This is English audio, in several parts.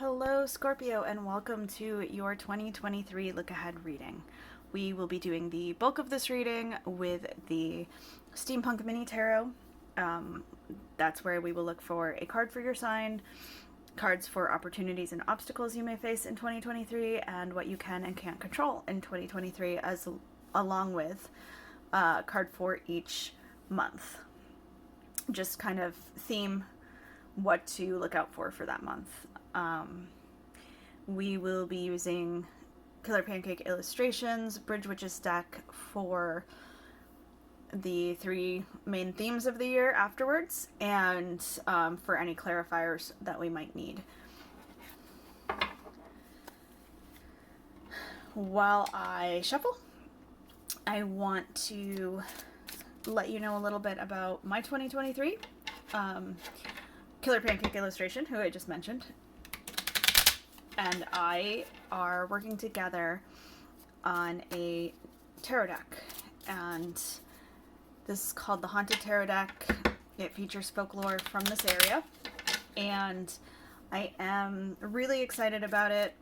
Hello, Scorpio, and welcome to your 2023 look ahead reading. We will be doing the bulk of this reading with the Steampunk Mini Tarot. That's where we will look for a card for your sign, cards for opportunities and obstacles you may face in 2023, and what you can and can't control in 2023, along with a card for each month. Just kind of theme what to look out for that month. We will be using Killer Pancake Illustrations, Bridge Witches deck for the three main themes of the year afterwards, and for any clarifiers that we might need. While I shuffle, I want to let you know a little bit about my 2023. Killer Pancake Illustration, who I just mentioned, and I are working together on a tarot deck, and this is called the Haunted Tarot Deck. It features folklore from this area, and I am really excited about it,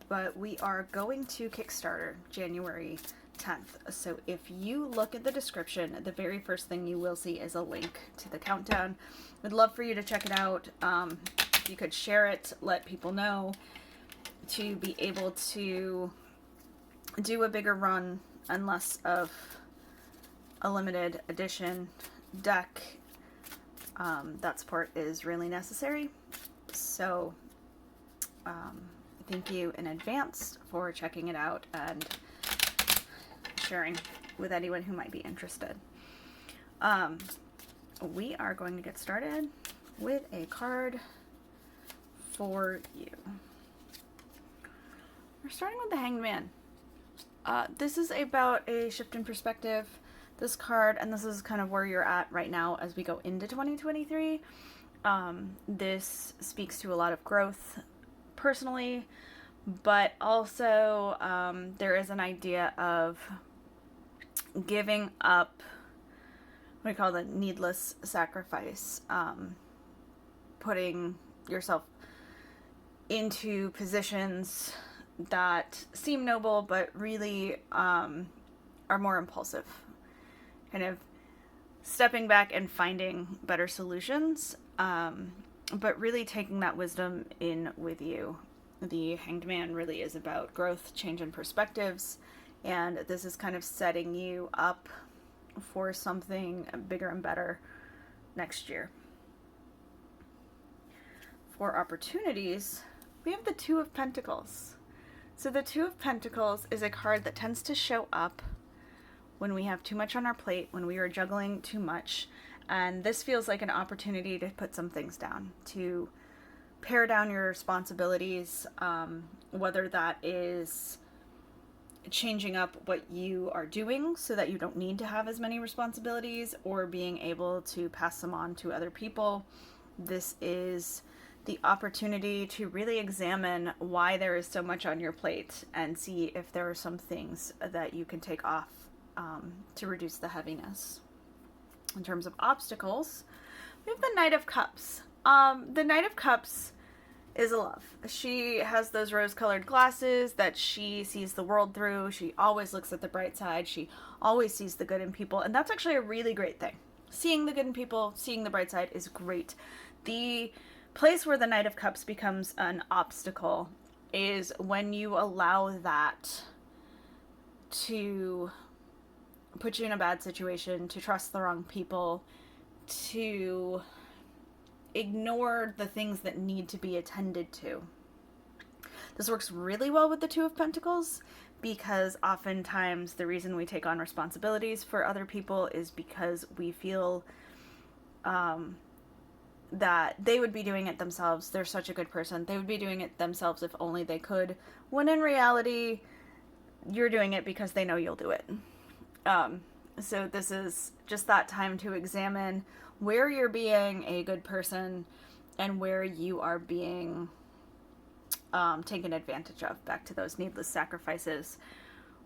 but we are going to Kickstarter January 10th. So if you look at the description, the very first thing you will see is a link to the countdown. I'd love for you to check it out. If you could share it, let people know, to be able to do a bigger run and less of a limited edition deck. That support is really necessary. So thank you in advance for checking it out and sharing with anyone who might be interested. We are going to get started with a card for you. We're starting with the Hanged Man. This is about a shift in perspective. This card, and this is kind of where you're at right now as we go into 2023. This speaks to a lot of growth personally, but also there is an idea of giving up what we call the needless sacrifice, putting yourself into positions that seem noble but really are more impulsive, kind of stepping back and finding better solutions, but really taking that wisdom in with you. The Hanged Man really is about growth, change in perspectives, and this is kind of setting you up for something bigger and better next year. For opportunities, we have the Two of Pentacles. So the Two of Pentacles is a card that tends to show up when we have too much on our plate, when we are juggling too much, and this feels like an opportunity to put some things down, to pare down your responsibilities, whether that is changing up what you are doing so that you don't need to have as many responsibilities, or being able to pass them on to other people. This is the opportunity to really examine why there is so much on your plate and see if there are some things that you can take off to reduce the heaviness. In terms of obstacles, we have the Knight of Cups. The Knight of Cups is a love. She has those rose-colored glasses that she sees the world through. She always looks at the bright side. She always sees the good in people, and that's actually a really great thing. Seeing the good in people, seeing the bright side is great. The place where the Knight of Cups becomes an obstacle is when you allow that to put you in a bad situation, to trust the wrong people, to ignore the things that need to be attended to. This works really well with the Two of Pentacles, because oftentimes the reason we take on responsibilities for other people is because we feel that they would be doing it themselves. They're such a good person. They would be doing it themselves if only they could, when in reality, you're doing it because they know you'll do it. So this is just that time to examine where you're being a good person and where you are being taken advantage of. Back to those needless sacrifices.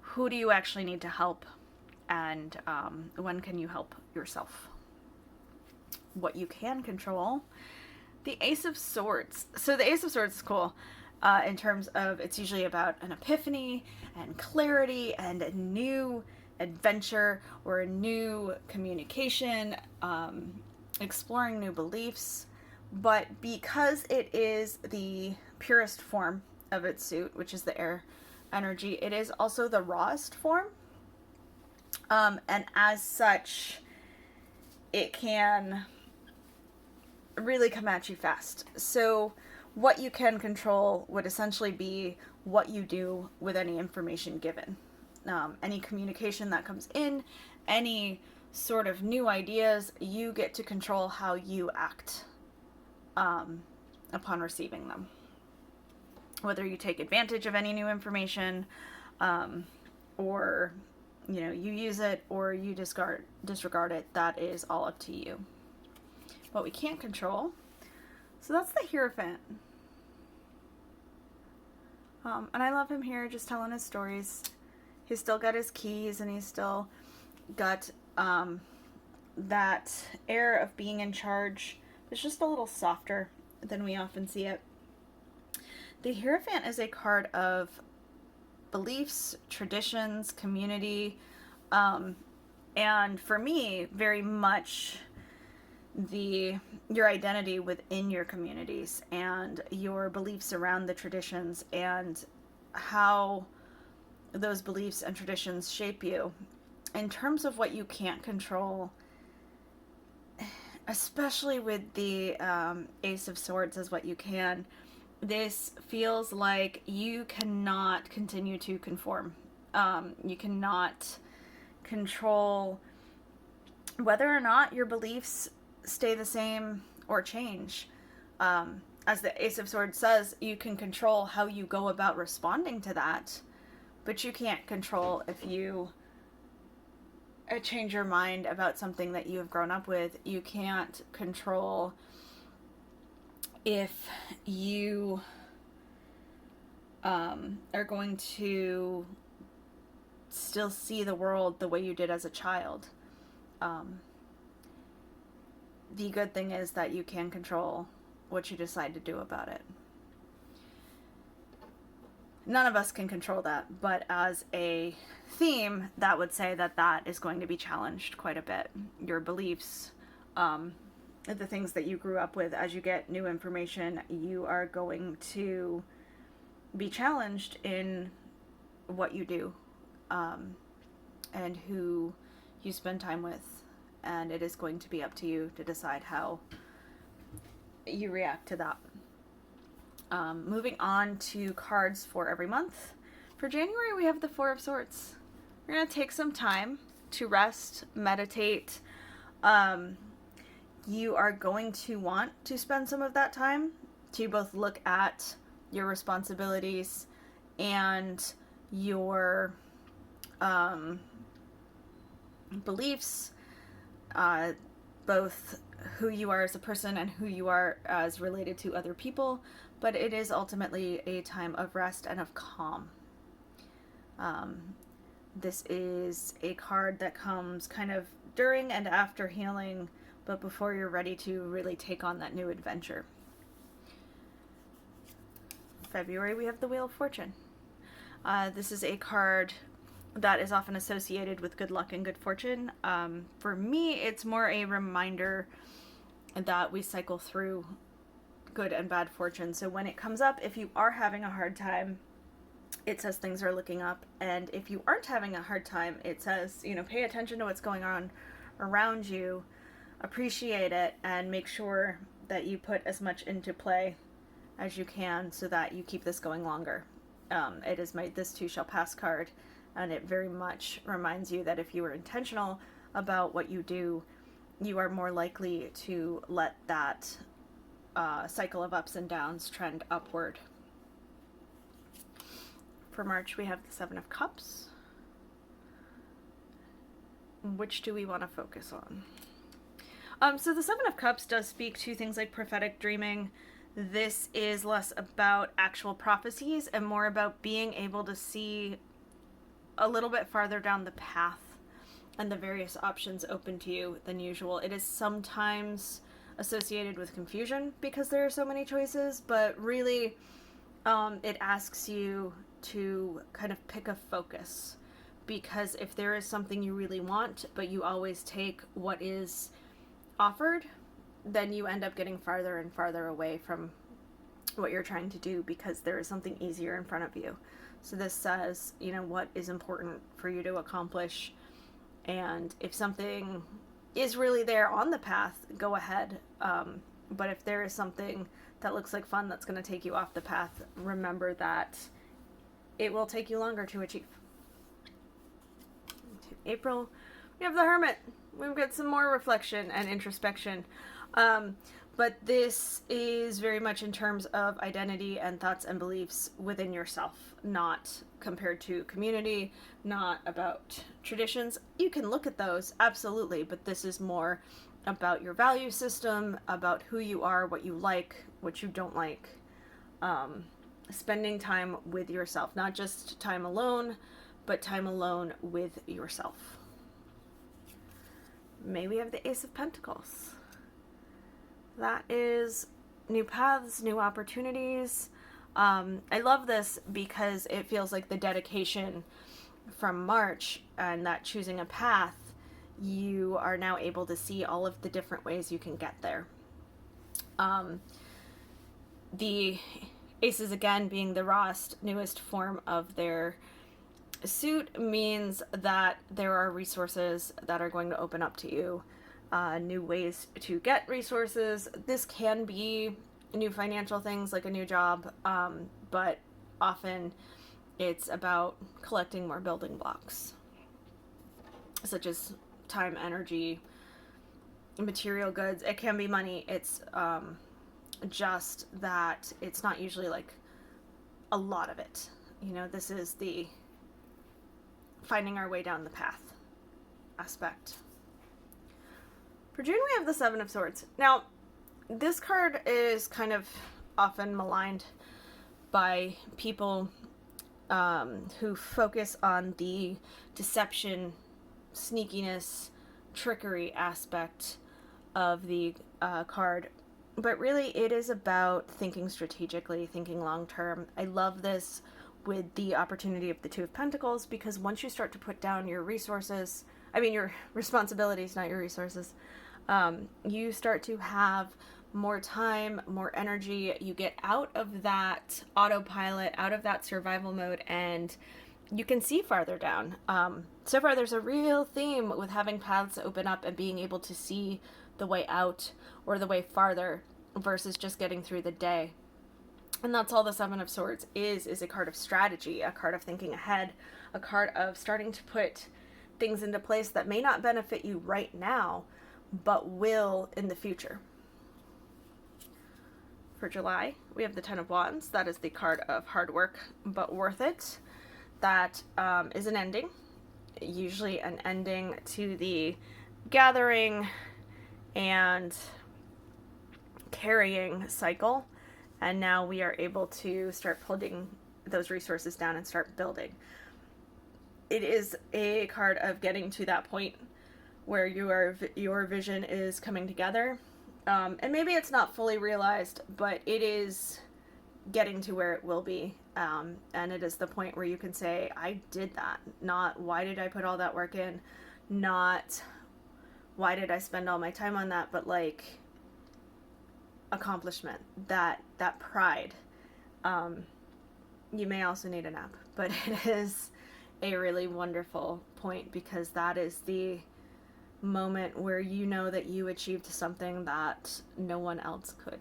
Who do you actually need to help, and when can you help yourself? What you can control, The Ace of Swords. So the Ace of Swords is cool in terms of it's usually about an epiphany and clarity and a new adventure or a new communication, exploring new beliefs. But because it is the purest form of its suit, which is the air energy, it is also the rawest form. And as such, it can really come at you fast. So what you can control would essentially be what you do with any information given. Any communication that comes in, any sort of new ideas, you get to control how you act upon receiving them. Whether you take advantage of any new information, or you use it or you disregard it, that is all up to you. What we can't control, so that's the Hierophant. And I love him here, just telling his stories. He's still got his keys, and he's still got that air of being in charge. It's just a little softer than we often see it. The Hierophant is a card of beliefs, traditions, community, and for me, very much your identity within your communities and your beliefs around the traditions and how those beliefs and traditions shape you. In terms of what you can't control, especially with the Ace of Swords as what you can, this feels like you cannot continue to conform. You cannot control whether or not your beliefs stay the same or change. As the Ace of Swords says, you can control how you go about responding to that, but you can't control if you change your mind about something that you have grown up with. You can't control if you are going to still see the world the way you did as a child. The good thing is that you can control what you decide to do about it. None of us can control that, but as a theme, that would say that that is going to be challenged quite a bit. Your beliefs, the things that you grew up with, as you get new information, you are going to be challenged in what you do, and who you spend time with, and it is going to be up to you to decide how you react to that. Moving on to cards for every month. For January, we have the Four of Swords. We're going to take some time to rest, meditate. You are going to want to spend some of that time to both look at your responsibilities and your beliefs, both who you are as a person and who you are as related to other people, but it is ultimately a time of rest and of calm. This is a card that comes kind of during and after healing, but before you're ready to really take on that new adventure. February, we have the Wheel of Fortune. This is a card that is often associated with good luck and good fortune. For me, it's more a reminder that we cycle through good and bad fortune. So when it comes up, if you are having a hard time, it says things are looking up. And if you aren't having a hard time, it says, pay attention to what's going on around you, appreciate it, and make sure that you put as much into play as you can so that you keep this going longer. It is my This Too Shall Pass card, and it very much reminds you that if you are intentional about what you do, you are more likely to let that cycle of ups and downs trend upward. For March, we have the Seven of Cups. Which do we want to focus on? So the Seven of Cups does speak to things like prophetic dreaming. This is less about actual prophecies and more about being able to see a little bit farther down the path and the various options open to you than usual. It is sometimes associated with confusion because there are so many choices, but really it asks you to kind of pick a focus, because if there is something you really want but you always take what is offered, then you end up getting farther and farther away from what you're trying to do because there is something easier in front of you. So this says, you know, what is important for you to accomplish, and if something is really there on the path, go ahead. But if there is something that looks like fun that's going to take you off the path, remember that it will take you longer to achieve. April, we have the Hermit. We've got some more reflection and introspection. But this is very much in terms of identity and thoughts and beliefs within yourself, not compared to community, not about traditions. You can look at those, absolutely, but this is more about your value system, about who you are, what you like, what you don't like. Spending time with yourself, not just time alone, but time alone with yourself. May we have the Ace of Pentacles. That is new paths, new opportunities. I love this because it feels like the dedication from March and that choosing a path, you are now able to see all of the different ways you can get there. The aces, again, being the rawest, newest form of their suit, means that there are resources that are going to open up to you. New ways to get resources. This can be new financial things like a new job, but often it's about collecting more building blocks, such as time, energy, material goods. It can be money. It's just that it's not usually like a lot of it. You know, this is the finding our way down the path aspect. For June, we have the Seven of Swords. Now, this card is kind of often maligned by people who focus on the deception, sneakiness, trickery aspect of the card. But really, it is about thinking strategically, thinking long-term. I love this with the opportunity of the Two of Pentacles, because once you start to put down your resources, your responsibilities, not your resources, you start to have more time, more energy. You get out of that autopilot, out of that survival mode, and you can see farther down. So far, there's a real theme with having paths open up and being able to see the way out or the way farther versus just getting through the day. And that's all the Seven of Swords is a card of strategy, a card of thinking ahead, a card of starting to put things into place that may not benefit you right now, but will in the future. For July, we have the Ten of Wands. That is the card of hard work, but worth it. That is an ending, usually an ending to the gathering and carrying cycle. And now we are able to start pulling those resources down and start building. It is a card of getting to that point where your vision is coming together. And maybe it's not fully realized, but it is getting to where it will be. And it is the point where you can say, I did that. Not, why did I put all that work in? Not, why did I spend all my time on that? But like, accomplishment, that pride. You may also need a nap, but it is a really wonderful point, because that is the moment where you know that you achieved something that no one else could.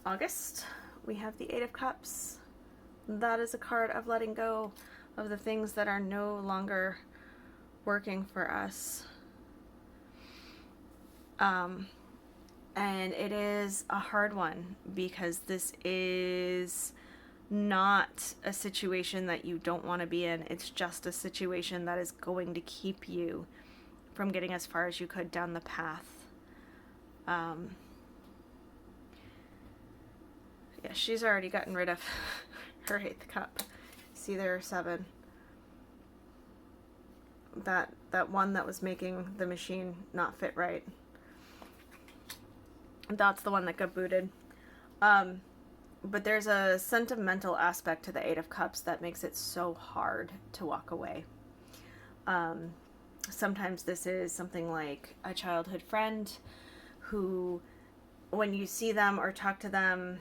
August, we have the Eight of Cups. That is a card of letting go of the things that are no longer working for us. And it is a hard one, because this is not a situation that you don't want to be in. It's just a situation that is going to keep you from getting as far as you could down the path. Yeah, she's already gotten rid of her 8th cup. See, there are 7. that one that was making the machine not fit right. That's the one that got booted. But there's a sentimental aspect to the Eight of Cups that makes it so hard to walk away. Sometimes this is something like a childhood friend who, when you see them or talk to them,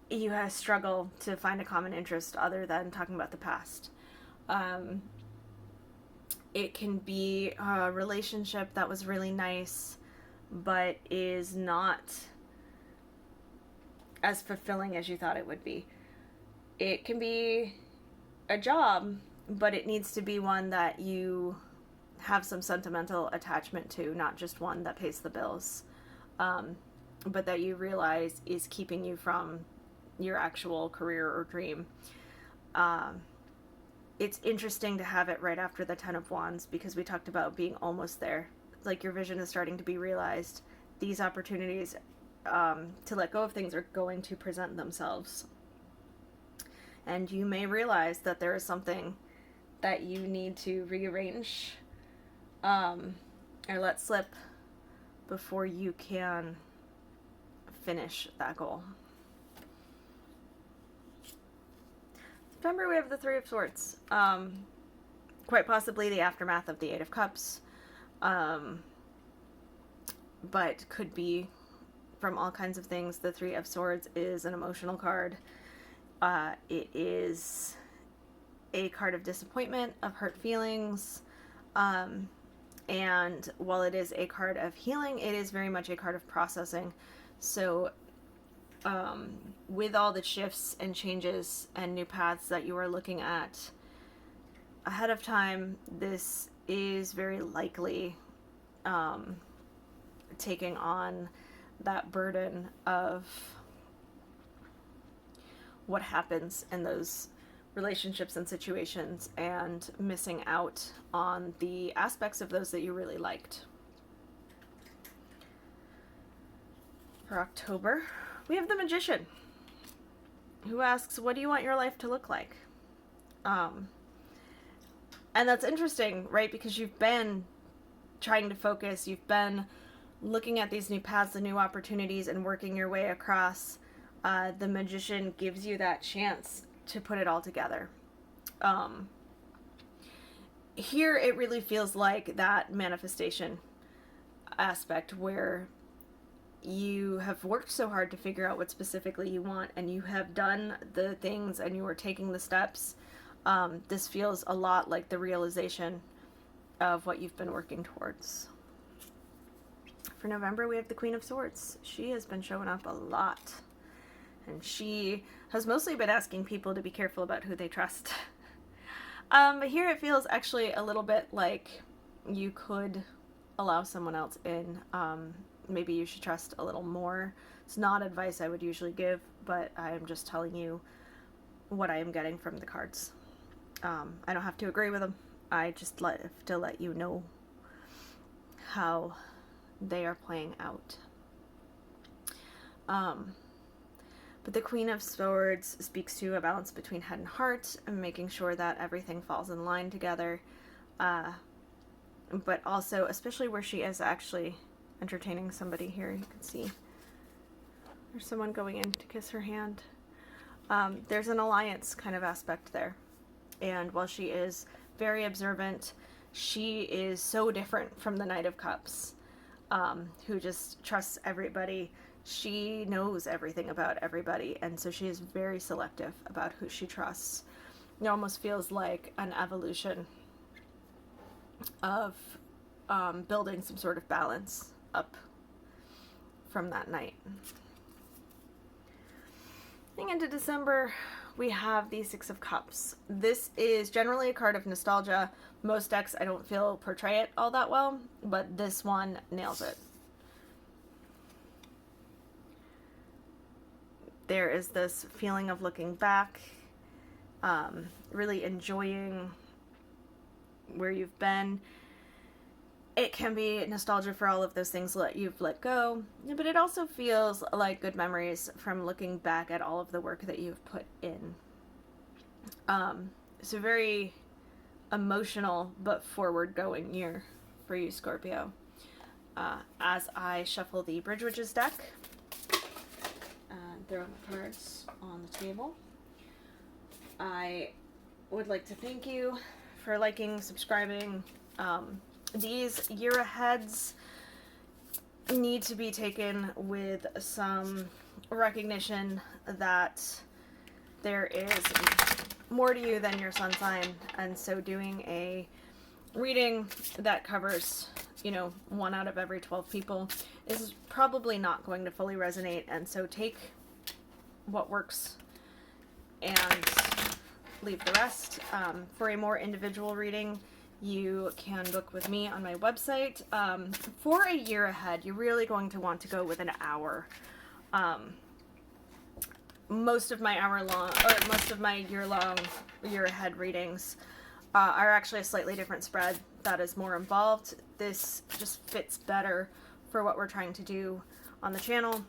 you struggle to find a common interest other than talking about the past. It can be a relationship that was really nice, but is not as fulfilling as you thought it would be. It can be a job, but it needs to be one that you have some sentimental attachment to, not just one that pays the bills, but that you realize is keeping you from your actual career or dream. It's interesting to have it right after the Ten of Wands, because we talked about being almost there. Like, your vision is starting to be realized. These opportunities to let go of things are going to present themselves. And you may realize that there is something that you need to rearrange or let slip before you can finish that goal. September, we have the Three of Swords. Quite possibly the aftermath of the Eight of Cups. But could be from all kinds of things. The Three of Swords is an emotional card. It is a card of disappointment, of hurt feelings. And while it is a card of healing, it is very much a card of processing. So with all the shifts and changes and new paths that you are looking at ahead of time, this is very likely taking on that burden of what happens in those relationships and situations, and missing out on the aspects of those that you really liked. For October, we have the Magician, who asks, what do you want your life to look like? And that's interesting, right? Because you've been trying to focus, you've been looking at these new paths, the new opportunities, and working your way across. The Magician gives you that chance to put it all together. Here it really feels like that manifestation aspect where you have worked so hard to figure out what specifically you want, and you have done the things and you are taking the steps. This feels a lot like the realization of what you've been working towards. For November, we have the Queen of Swords. She has been showing up a lot, and she has mostly been asking people to be careful about who they trust. But here it feels actually a little bit like you could allow someone else in. Maybe you should trust a little more. It's not advice I would usually give, but I am just telling you what I am getting from the cards. I don't have to agree with them. I just have to let you know how they are playing out. But the Queen of Swords speaks to a balance between head and heart, and making sure that everything falls in line together. But also, especially where she is actually entertaining somebody here, you can see there's someone going in to kiss her hand. There's an alliance kind of aspect there. And while she is very observant, she is so different from the Knight of Cups, who just trusts everybody. She knows everything about everybody, and so she is very selective about who she trusts. It almost feels like an evolution of building some sort of balance up from that night. Getting into December, we have the Six of Cups. This is generally a card of nostalgia. Most decks, I don't feel, portray it all that well, but this one nails it. There is this feeling of looking back, really enjoying where you've been. It can be nostalgia for all of those things that you've let go, but it also feels like good memories from looking back at all of the work that you've put in. So very emotional but forward-going year for you, Scorpio. As I shuffle the Bridge Witches deck and throw the cards on the table, I would like to thank you for liking, subscribing. These year aheads need to be taken with some recognition that there is more to you than your sun sign, and so doing a reading that covers, 1 out of every 12 people is probably not going to fully resonate, and so take what works and leave the rest. For a more individual reading, you can book with me on my website. For a year ahead, you're really going to want to go with an hour. Most of my year ahead readings are actually a slightly different spread that is more involved. This just fits better for what we're trying to do on the channel.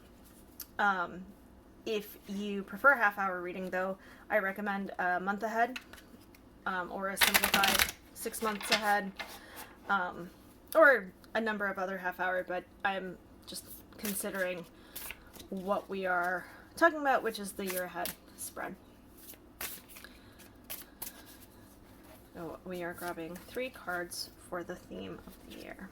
If you prefer half-hour reading, though, I recommend a month ahead, or a simplified 6 months ahead, or a number of other half-hour, but I'm just considering what we are talking about, which is the year ahead spread. So we are grabbing 3 cards for the theme of the year.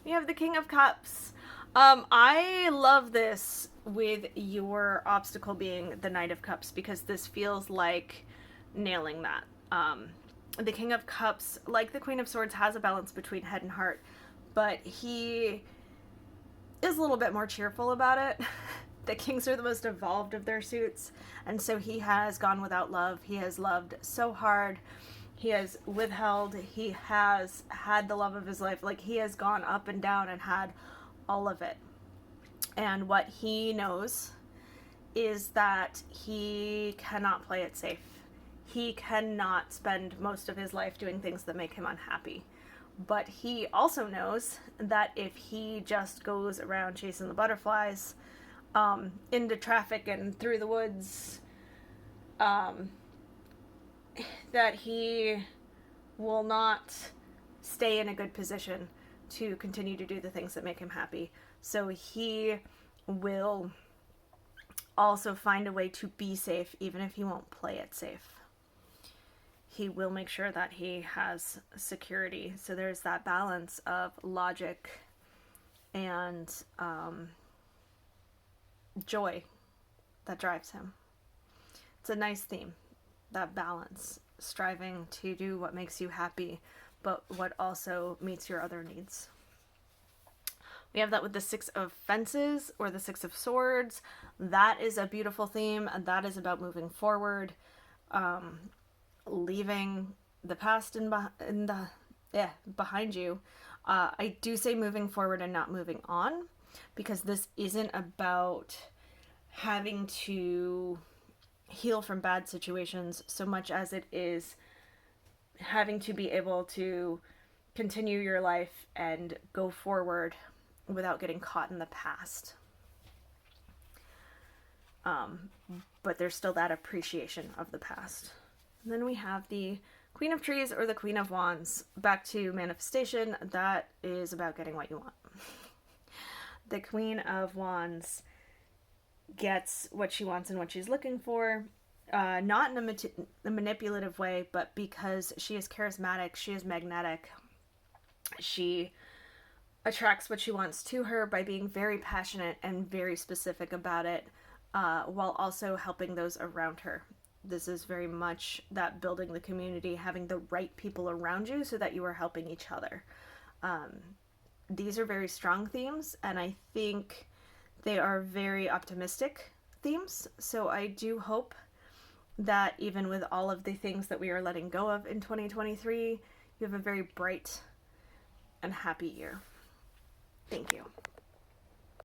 We have the King of Cups. I love this with your obstacle being the Knight of Cups, because this feels like nailing that. The King of Cups, like the Queen of Swords, has a balance between head and heart, but he is a little bit more cheerful about it. The Kings are the most evolved of their suits, and so he has gone without love. He has loved so hard. He has withheld. He has had the love of his life. Like, he has gone up and down and had all of it. And what he knows is that he cannot play it safe. He cannot spend most of his life doing things that make him unhappy. But he also knows that if he just goes around chasing the butterflies, into traffic and through the woods, that he will not stay in a good position to continue to do the things that make him happy. So he will also find a way to be safe, even if he won't play it safe. He will make sure that he has security. So there's that balance of logic and joy that drives him. It's a nice theme, that balance, striving to do what makes you happy, but what also meets your other needs. We have that with the 6 of Fences, or the 6 of Swords. That is a beautiful theme, and that is about moving forward, leaving the past behind you. I do say moving forward and not moving on, because this isn't about having to heal from bad situations so much as it is having to be able to continue your life and go forward without getting caught in the past. But there's still that appreciation of the past. And then we have the Queen of Trees, or the Queen of Wands. Back to manifestation. That is about getting what you want. The Queen of Wands gets what she wants and what she's looking for, not in a manipulative way, but because she is charismatic, she is magnetic. She attracts what she wants to her by being very passionate and very specific about it, while also helping those around her. This is very much that building the community, having the right people around you so that you are helping each other. These are very strong themes, and I think they are very optimistic themes. So I do hope that even with all of the things that we are letting go of in 2023, you have a very bright and happy year. Thank you.